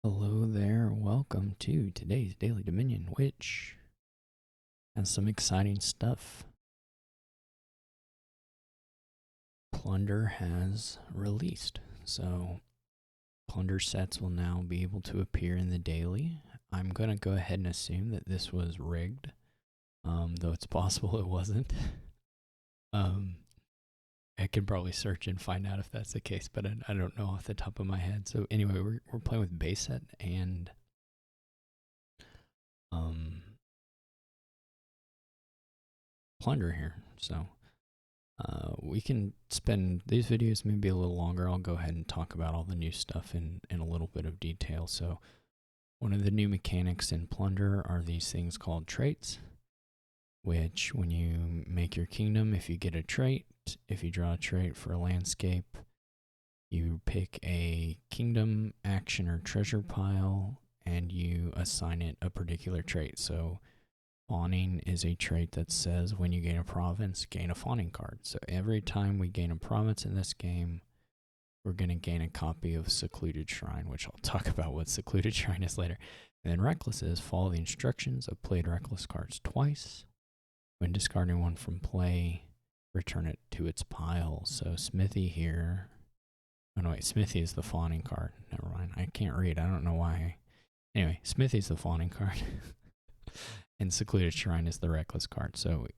Hello there, welcome to today's Daily Dominion, which has some exciting stuff. Plunder has released, so Plunder sets will now be able to appear in the daily. I'm going to go ahead and assume that this was rigged, though it's possible it wasn't. I could probably search and find out if that's the case, but I don't know off the top of my head. So anyway, we're playing with base set and Plunder here. So we can spend these videos maybe a little longer. I'll go ahead and talk about all the new stuff in a little bit of detail. So one of the new mechanics in Plunder are these things called traits, which when you make your kingdom, if you get a trait, if you draw a trait for a landscape, you pick a kingdom, action, or treasure pile, and you assign it a particular trait. So fawning is a trait that says when you gain a province, gain a fawning card. So every time we gain a province in this game, we're going to gain a copy of Secluded Shrine, which I'll talk about what Secluded Shrine is later. And then Reckless is follow the instructions of played Reckless cards twice. When discarding one from play, return it to its pile. So Smithy here. Oh no, wait, Smithy is the fawning card. Never mind. I can't read. I don't know why. Anyway, Smithy's the fawning card. And Secluded Shrine is the Reckless card. So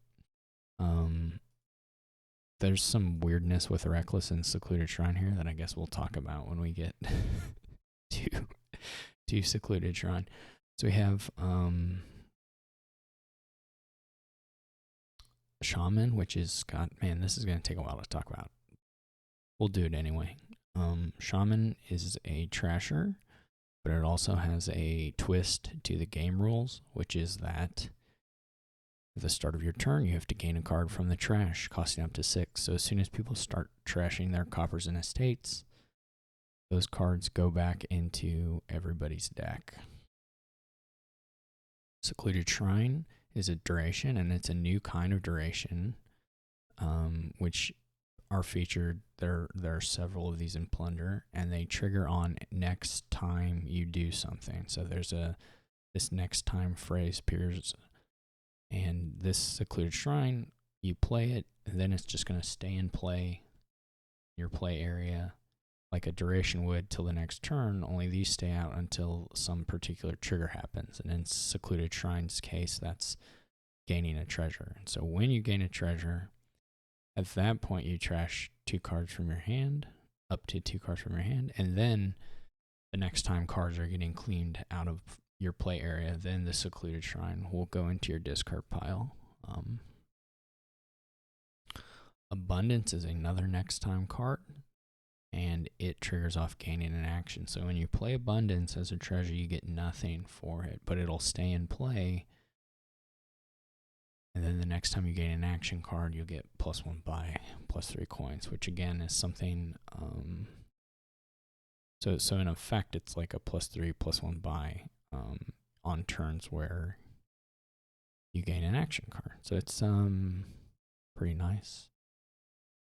there's some weirdness with Reckless and Secluded Shrine here that I guess we'll talk about when we get to Secluded Shrine. So we have Shaman, which is man, this is going to take a while to talk about. We'll do it anyway. Shaman is a trasher, but it also has a twist to the game rules, which is that at the start of your turn, you have to gain a card from the trash, costing up to 6. So as soon as people start trashing their coppers and estates, those cards go back into everybody's deck. Secluded Shrine is a duration, and it's a new kind of duration, which are featured. There are several of these in Plunder, and they trigger on next time you do something. So there's this next time phrase appears, and this Secluded Shrine, you play it, and then it's just going to stay in play, your play area, like a duration would till the next turn, only these stay out until some particular trigger happens. And in Secluded Shrine's case, that's gaining a treasure. And so when you gain a treasure, at that point you trash 2 cards from your hand, up to 2 cards from your hand, and then the next time cards are getting cleaned out of your play area, then the Secluded Shrine will go into your discard pile. Abundance is another next time card, and it triggers off gaining an action. So when you play Abundance as a treasure, you get nothing for it, but it'll stay in play. And then the next time you gain an action card, you'll get +1 buy, +3 coins, which again is something. So in effect, it's like a +3, +1 buy on turns where you gain an action card. So it's pretty nice.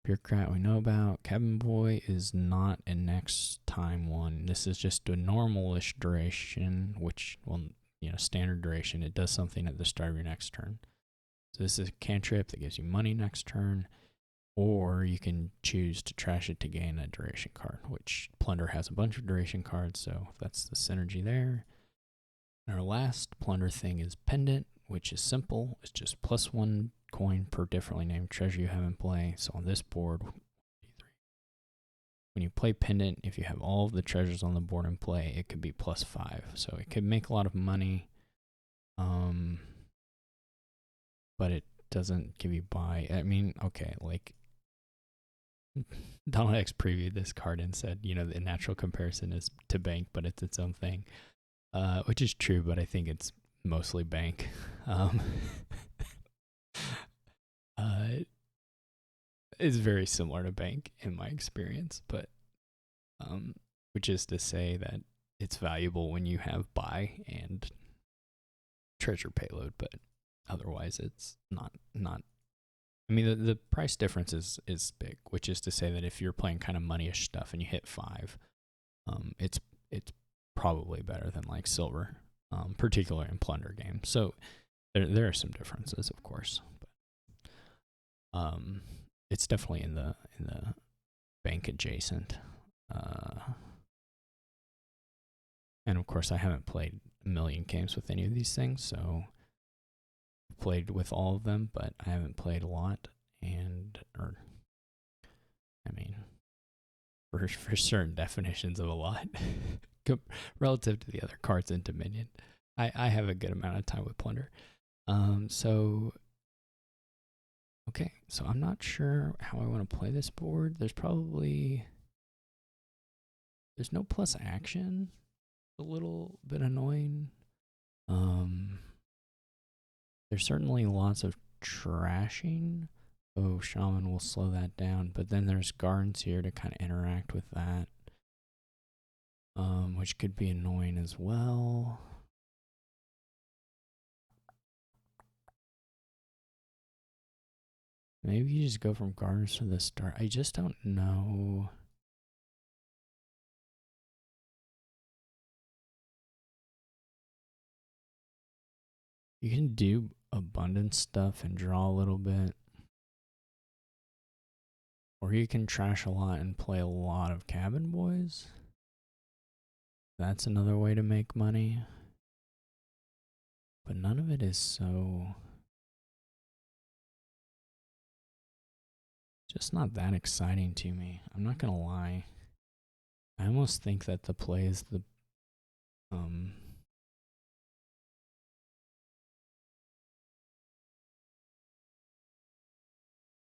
Bureaucrat we know about. Cabin Boy is not a next time one. This is just a normalish duration, which, well, standard duration. It does something at the start of your next turn. So this is a cantrip that gives you money next turn, or you can choose to trash it to gain a duration card, which Plunder has a bunch of duration cards, so that's the synergy there. And our last Plunder thing is Pendant, which is simple. It's just +1 coin per differently named treasure you have in play. So on this board, when you play Pendant, if you have all of the treasures on the board in play, it could be +5. So it could make a lot of money, but it doesn't give you buy. I mean, okay, like Donald X previewed this card and said, the natural comparison is to bank, but it's its own thing, which is true, but I think it's mostly bank. It's very similar to bank in my experience, but which is to say that it's valuable when you have buy and treasure payload, but otherwise it's not. I mean, the price difference is big, which is to say that if you're playing kind of moneyish stuff and you hit 5, it's probably better than like silver, particularly in Plunder games. So there are some differences, of course, but it's definitely in the bank adjacent. And of course, I haven't played a million games with any of these things, so I've played with all of them, but I haven't played a lot. For certain definitions of a lot, relative to the other cards in Dominion, I have a good amount of time with Plunder. So I'm not sure how I want to play this board. There's no plus action. A little bit annoying. There's certainly lots of trashing. Oh, Shaman will slow that down, but then there's gardens here to kind of interact with that, which could be annoying as well. Maybe you just go from gardens to the start. I just don't know. You can do abundance stuff and draw a little bit. Or you can trash a lot and play a lot of cabin boys. That's another way to make money. But none of it is so... just not that exciting to me. I'm not gonna lie. I almost think that the play is the...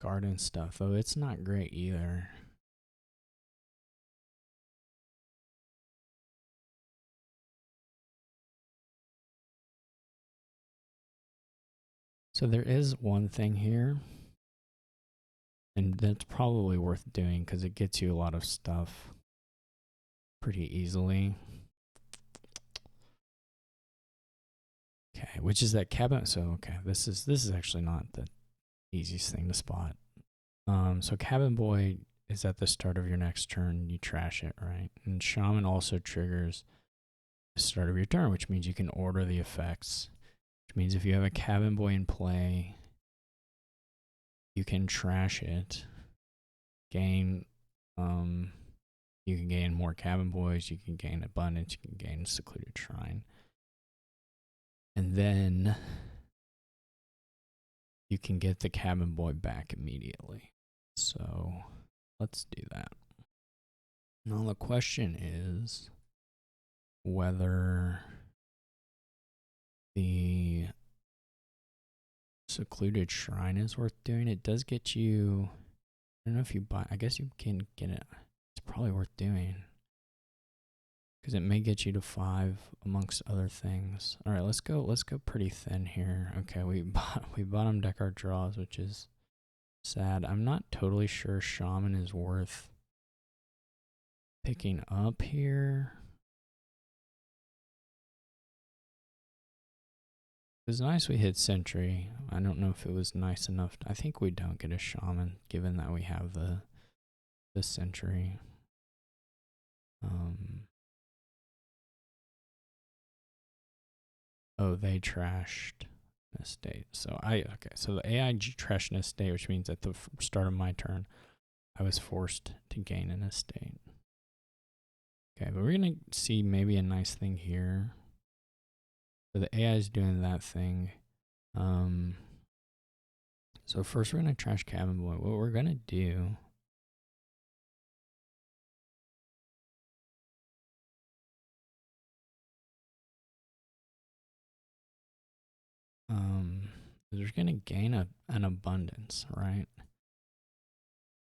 garden stuff, though it's not great either. So there is one thing here, and that's probably worth doing because it gets you a lot of stuff pretty easily. Okay, which is that cabin. So okay, this is actually not the easiest thing to spot. So cabin boy is at the start of your next turn. You trash it, right? And shaman also triggers the start of your turn, which means you can order the effects. Which means if you have a cabin boy in play, you can trash it, gain, you can gain more cabin boys, you can gain abundance, you can gain secluded shrine. And then you can get the cabin boy back immediately. So let's do that. Now the question is whether the secluded shrine is worth doing. It does get you, I don't know if you buy, I guess you can get it. It's probably worth doing because it may get you to 5 amongst other things. All right, let's go pretty thin here. Okay, we bottom deck our draws, which is sad. I'm not totally sure shaman is worth picking up here. It was nice we hit sentry. I don't know if it was nice enough. I think we don't get a shaman given that we have the sentry. Oh, they trashed an estate. So so the AI trashed an estate, which means at the start of my turn, I was forced to gain an estate. Okay, but we're gonna see maybe a nice thing here. So the AI is doing that thing. So first we're gonna trash cabin boy. What we're gonna do is we're gonna gain an abundance, right?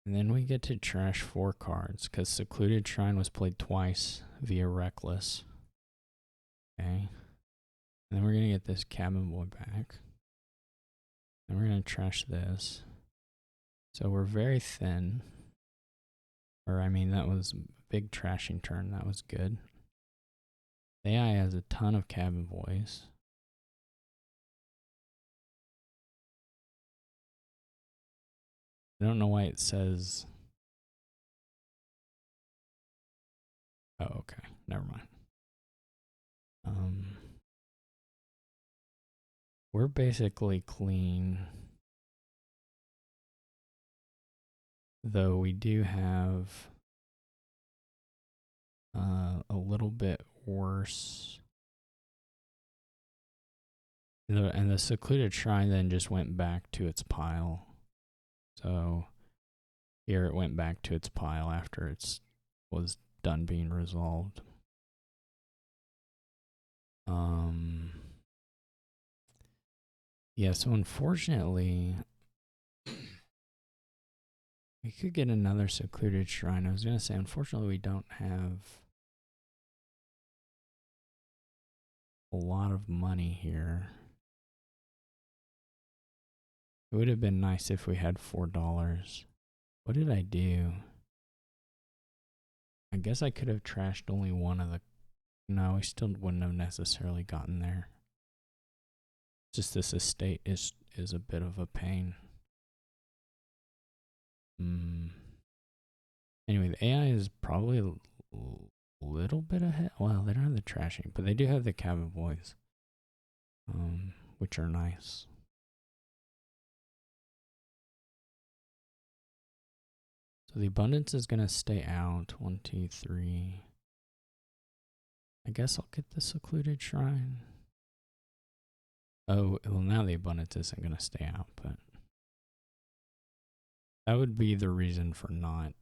And then we get to trash 4 cards because secluded shrine was played twice via reckless. Okay. And then we're gonna get this cabin boy back. And we're gonna trash this. So we're very thin. Or I mean that was a big trashing turn. That was good. The AI has a ton of cabin boys. I don't know why it says... oh, okay. Never mind. Um, we're basically clean, though we do have a little bit worse. And the secluded shrine then just went back to its pile. So here it went back to its pile after it was done being resolved. Yeah, so unfortunately, we could get another secluded shrine. I was going to say, unfortunately, we don't have a lot of money here. It would have been nice if we had $4. What did I do? I guess I could have trashed only one of the... No, we still wouldn't have necessarily gotten there. Just this estate is a bit of a pain. Anyway, the AI is probably a little bit ahead. Well, they don't have the trashing, but they do have the cabin boys, which are nice. So the abundance is going to stay out. 1, 2, 3. I guess I'll get the secluded shrine. Oh, well, now the abundance isn't going to stay out, but that would be the reason for not.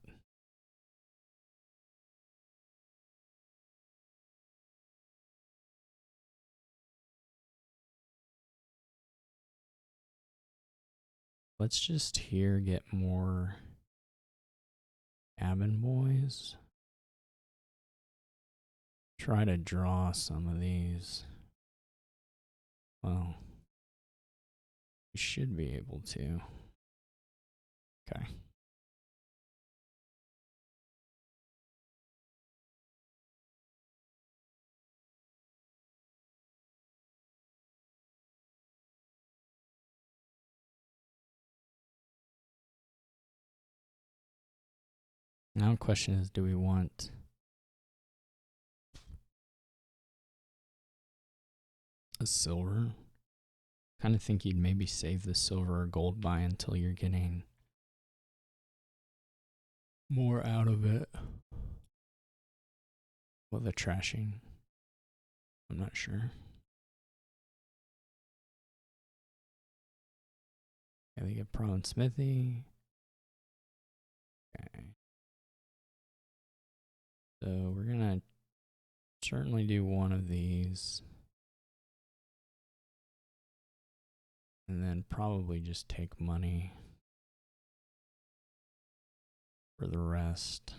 Let's just here get more cabin boys. Try to draw some of these. Well, we should be able to. Okay. Now the question is, do we want a silver? Kind of think you'd maybe save the silver or gold buy until you're getting more out of it. Well, the trashing, I'm not sure. Yeah, they get pro and smithy. Okay. So we're gonna certainly do one of these. And then probably just take money for the rest.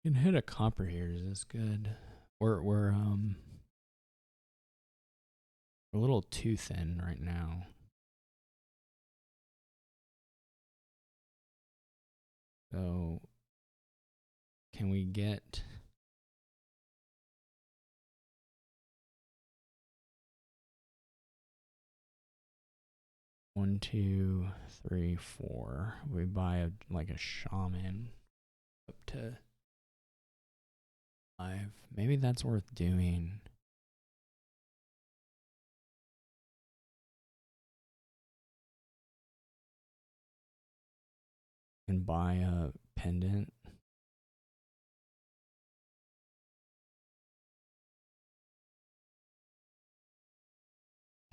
You can hit a copper here. Is this good? We're a little too thin right now. So can we get 1, 2, 3, 4? We buy like a shaman up to 5. Maybe that's worth doing. And buy a pendant.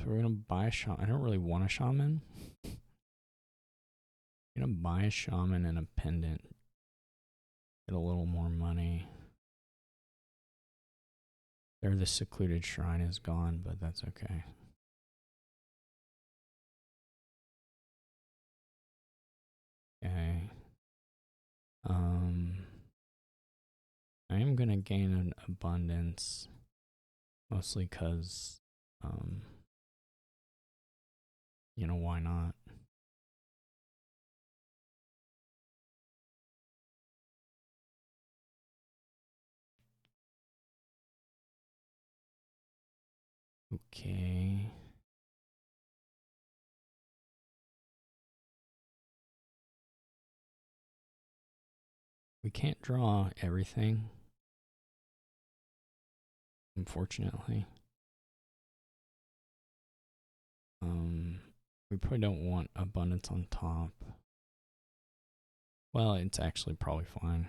So we're gonna buy a shaman. I don't really want a shaman. I'm gonna buy a shaman and a pendant. Get a little more money. There, the secluded shrine is gone, but that's okay. Okay. I am gonna gain an abundance, mostly because, you know, why not? Okay. We can't draw everything. unfortunately. We probably don't want abundance on top. Well, it's actually probably fine.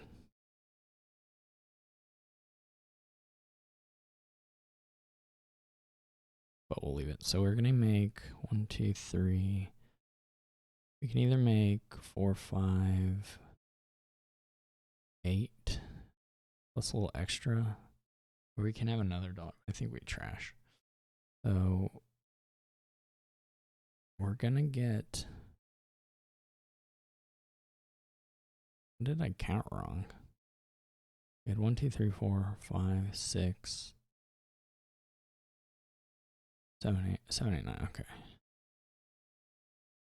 But we'll leave it. So we're gonna make 1, 2, 3. We can either make 4, 5, 8, plus a little extra, or we can have another dog. I think we trash. So we're gonna get. Did I count wrong? We had 1, 2, 3, 4, 5, 6, 7, 8, 7, 8, 9. Okay.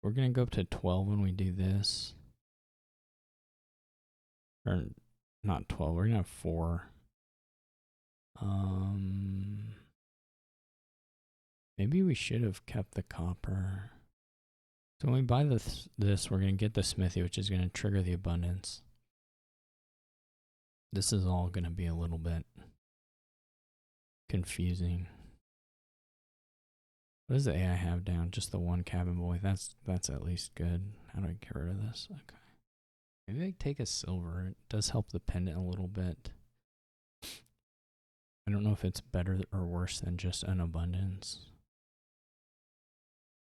We're gonna go up to 12 when we do this. Or not 12, we're gonna have 4. Maybe we should have kept the copper. So when we buy this, we're gonna get the smithy, which is gonna trigger the abundance. This is all gonna be a little bit confusing. What does the AI have down? Just the one cabin boy. That's at least good. How do I get rid of this? Okay. Maybe I take a silver. It does help the pendant a little bit. I don't know if it's better or worse than just an abundance.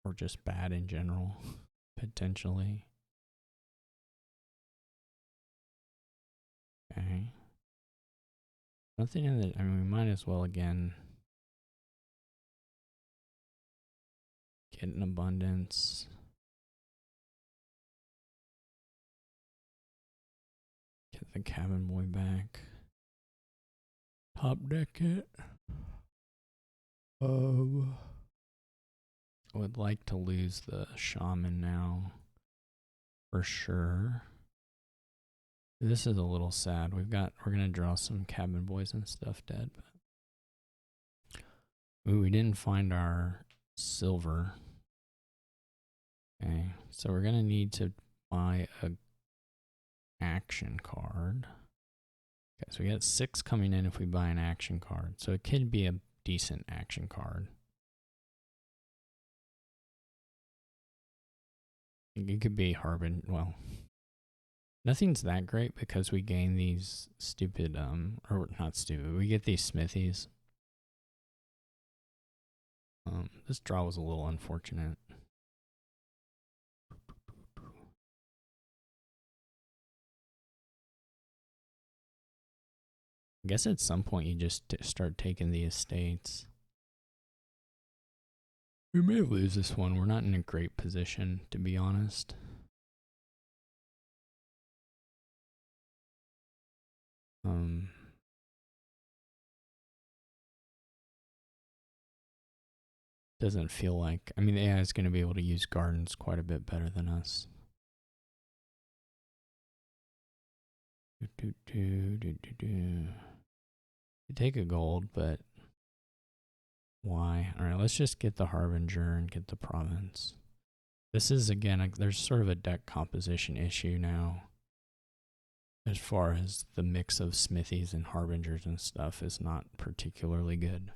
Or just bad in general, potentially. Okay. Nothing in the, I mean, we might as well again get an abundance. Get the cabin boy back. Top deck it. I would like to lose the shaman now. For sure. This is a little sad. We're gonna draw some cabin boys and stuff dead. Ooh, we didn't find our silver. Okay, so we're gonna need to buy a action card. Okay, so we got 6 coming in if we buy an action card. So it could be a decent action card. It could be Harbin. Well, nothing's that great because we gain these stupid, or not stupid, we get these smithies. This draw was a little unfortunate. I guess at some point you just start taking the estates. We may lose this one. We're not in a great position, to be honest. Doesn't feel like, I mean, the AI is going to be able to use gardens quite a bit better than us. You take a gold, but why? All right, let's just get the Harbinger and get the province. This is, again, there's sort of a deck composition issue now. As far as the mix of smithies and harbingers and stuff is not particularly good.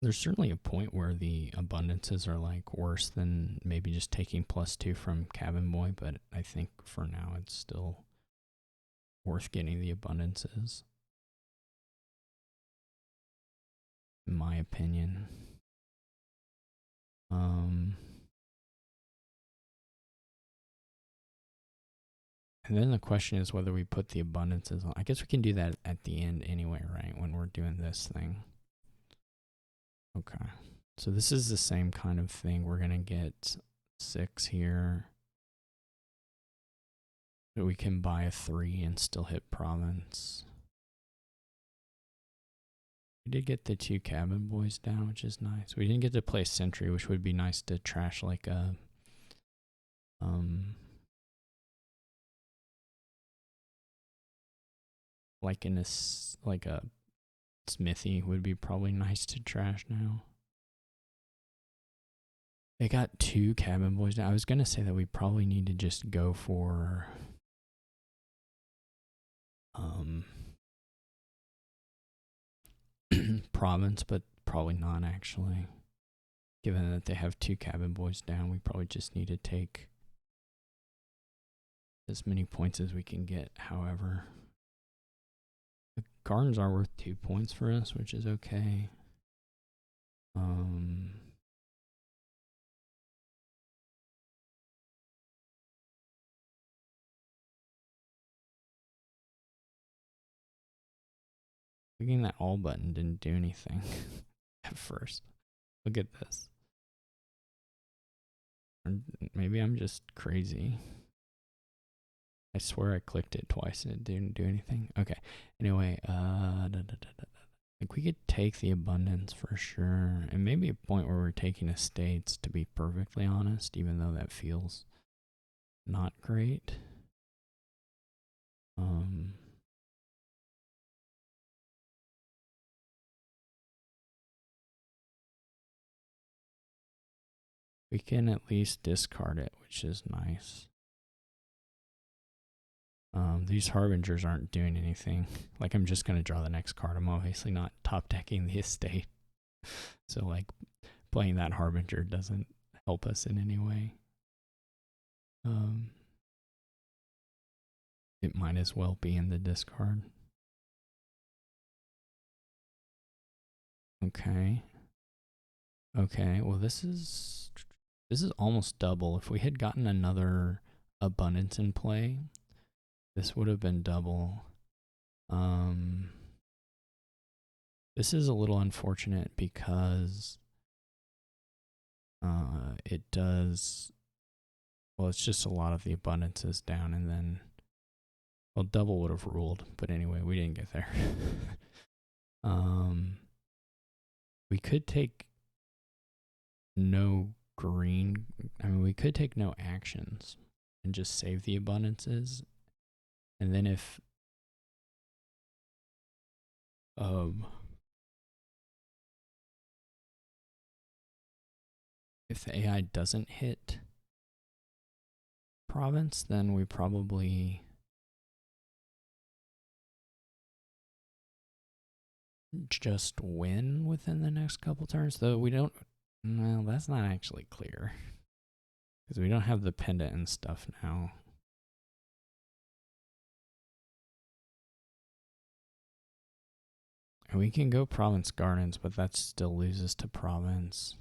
There's certainly a point where the abundances are like worse than maybe just taking +2 from Cabin Boy, but I think for now it's still worth getting the abundances, in my opinion. And then the question is whether we put the abundances on. I guess we can do that at the end anyway, right? When we're doing this thing. Okay. So this is the same kind of thing. We're going to get 6 here. So we can buy a 3 and still hit province. We did get the 2 cabin boys down, which is nice. We didn't get to play sentry, which would be nice to trash like a like in a like a smithy would be probably nice to trash now. They got 2 cabin boys down. I was gonna say that we probably need to just go for province, but probably not actually. Given that they have 2 cabin boys down, we probably just need to take as many points as we can get. However, the gardens are worth 2 points for us, which is okay. Clicking that all button didn't do anything at first. Look at this. Or maybe I'm just crazy. I swear I clicked it twice and it didn't do anything. Okay. Anyway, I think we could take the abundance for sure. And maybe a point where we're taking estates, to be perfectly honest, even though that feels not great. We can at least discard it, which is nice. These harbingers aren't doing anything. Like, I'm just going to draw the next card. I'm obviously not top decking the estate. So, like, playing that harbinger doesn't help us in any way. It might as well be in the discard. Okay. Okay, well this is almost double. If we had gotten another abundance in play, this would have been double. This is a little unfortunate because it does, well, it's just a lot of the abundances down, and then, well, double would have ruled, but anyway, we didn't get there. We could take no green, I mean, we could take no actions and just save the abundances, and then if the AI doesn't hit province, then we probably just win within the next couple turns. Though we don't, well, that's not actually clear because we don't have the pendant and stuff now. And we can go province gardens, but that still loses to province.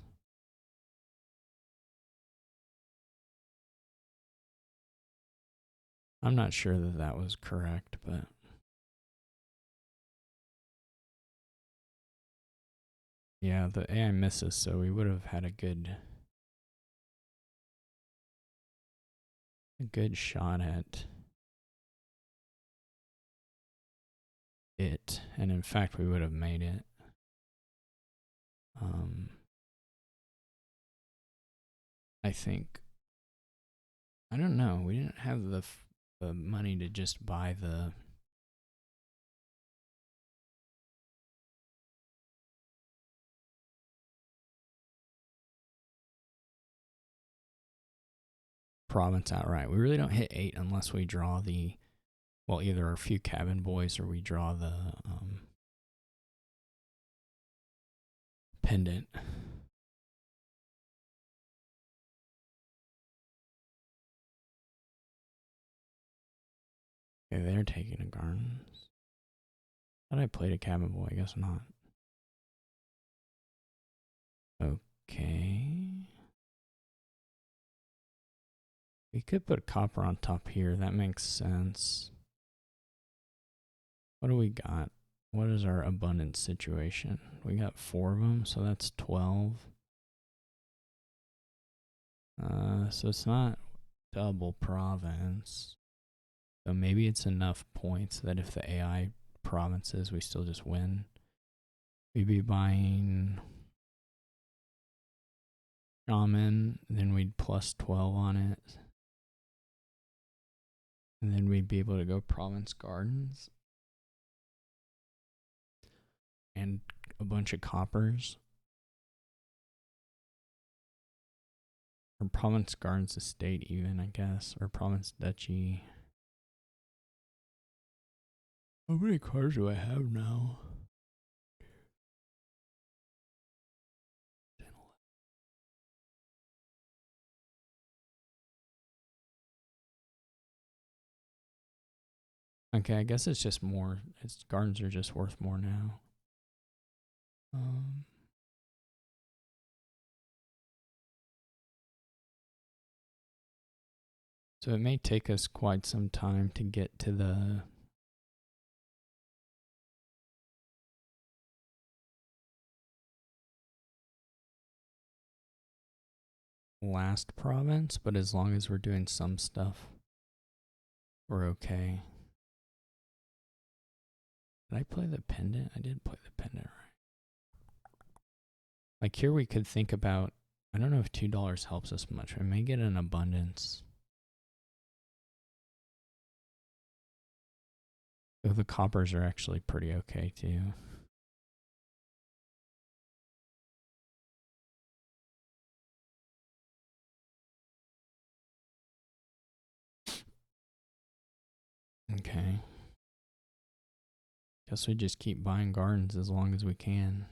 I'm not sure that that was correct, but yeah, the AI misses, so we would have had a good shot at it, and in fact we would have made it. I think, I don't know, we didn't have the money to just buy the province outright. We really don't hit 8 unless we draw the, well, either a few cabin boys or we draw the pendant. Okay, they're taking a gardens. Thought I played a cabin boy, I guess not. Okay. We could put copper on top here. That makes sense. What do we got? What is our abundance situation? We got 4 of them, so that's 12. So it's not double province. So maybe it's enough points that if the AI provinces, we still just win. We'd be buying shaman, then we'd plus 12 on it. And then we'd be able to go province gardens. And a bunch of coppers. Or province gardens estate even, I guess. Or province duchy. How many cards do I have now? Okay, I guess it's just more. Its gardens are just worth more now. So it may take us quite some time to get to the last province, but as long as we're doing some stuff, we're okay. Did I play the pendant? I did play the pendant, right? Like here we could think about, I don't know if $2 helps us much. We may get an abundance. Oh, the coppers are actually pretty okay too. Okay. Guess we just keep buying gardens as long as we can.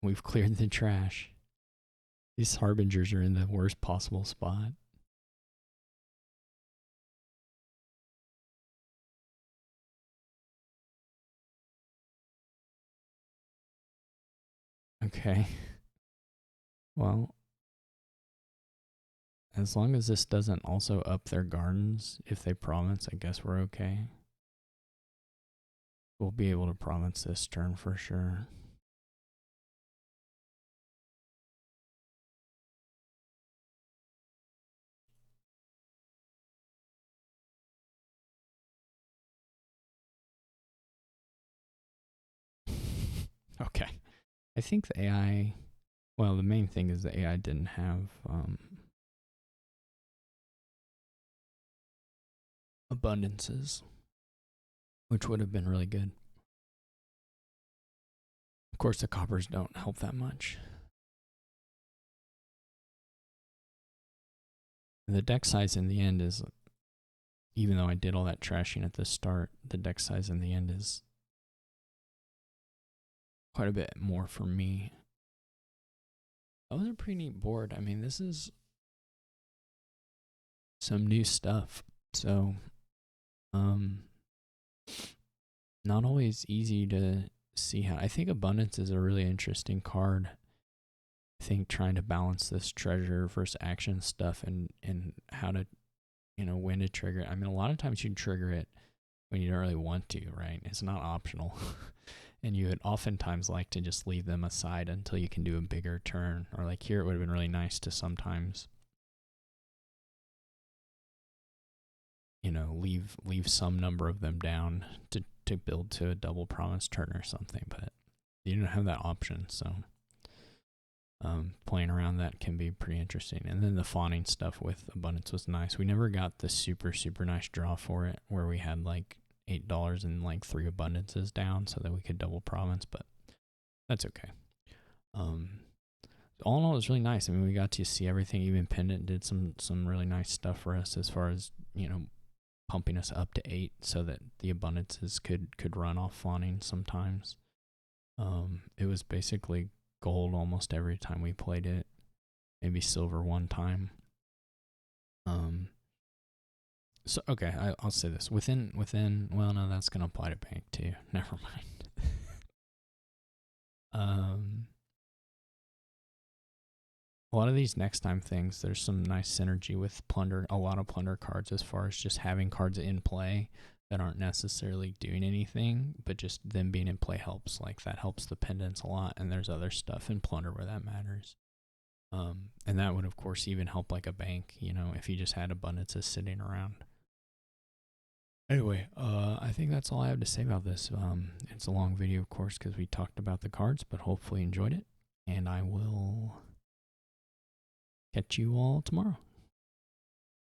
We've cleared the trash. These harbingers are in the worst possible spot. Okay. Well, as long as this doesn't also up their gardens, if they province, I guess we're okay. We'll be able to province this turn for sure. Okay. I think the AI, well, the main thing is the AI didn't have abundances, which would have been really good. Of course, the coppers don't help that much. The deck size in the end is, even though I did all that trashing at the start, the deck size in the end is quite a bit more for me. That was a pretty neat board. I mean, this is some new stuff. So, not always easy to see how. I think abundance is a really interesting card. I think trying to balance this treasure versus action stuff and how to, when to trigger it. I mean, a lot of times you trigger it when you don't really want to, right? It's not optional. And you would oftentimes like to just leave them aside until you can do a bigger turn. Or like here, it would have been really nice to sometimes, leave some number of them down to build to a double promise turn or something. But you don't have that option, so playing around that can be pretty interesting. And then the fawning stuff with abundance was nice. We never got the super nice draw for it where we had like $8 and like 3 abundances down so that we could double province, but that's okay. All in all, it was really nice. I mean, we got to see everything. Even Pendant did some really nice stuff for us as far as, pumping us up to 8 so that the abundances could run off fawning sometimes. It was basically gold almost every time we played it, maybe silver one time. So okay, I'll say this within. Well, no, that's gonna apply to bank too. Never mind. A lot of these next time things, there's some nice synergy with Plunder. A lot of Plunder cards as far as just having cards in play that aren't necessarily doing anything, but just them being in play helps. Like that helps the pendants a lot, and there's other stuff in Plunder where that matters. And that would of course even help like a bank, if you just had abundances sitting around. Anyway, I think that's all I have to say about this. It's a long video, of course, because we talked about the cards, but hopefully you enjoyed it. And I will catch you all tomorrow.